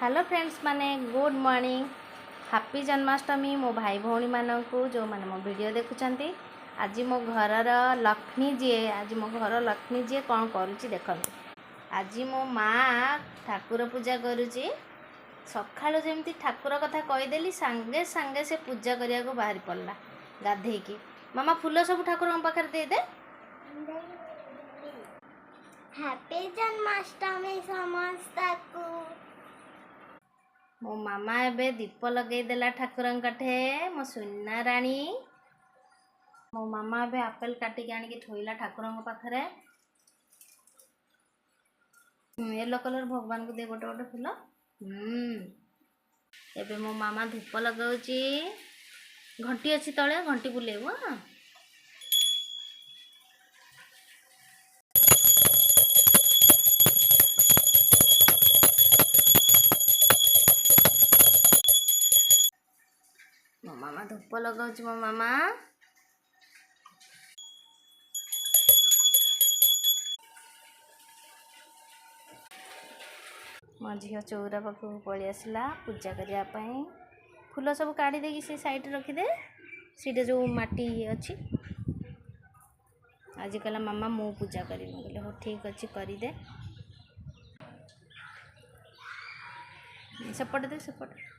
hello friends माने good morning happy Janmashtami मो भाई भौणी मानू जो मैंने मो वीडियो देखुंट आज मो घरर लक्ष्मी जी आज मो घर लक्ष्मी जी कौन करुच्ची देखते आज मो माँ ठाकुर पूजा करुच्ची सकाळु जमी ठाकुर कथा कहीदेली सांगे सांगे से पूजा करने को बाहरी पड़ला गाधेकी मामा फूल सब ठाकुर पाखे देदे हैप्पी जन्माष्टमी समस्त को मो मामा एबे दीप लगेदेला ठाकुर ठे मो सुना राणी मो मामा एबे आपेल काटिक आनिक थोइला ठाकुर पाखे येलो कलर भगवान को दे गोटे गोटे फूल एबे मो मामा धूप लगाउची घंटी अच्छी तले घंटी बुलेबो मो मामा धूप लगाउची मो मामा मो झील चौरा पाखक पलि आसला पूजा करने फूल सब काढ़ी देगी से साइड रखीदे सीटे जो माटी अच्छी आज कहला मामा मु पूजा करी बोले हो ठीक अच्छी करदे सेपटे दे सेपटे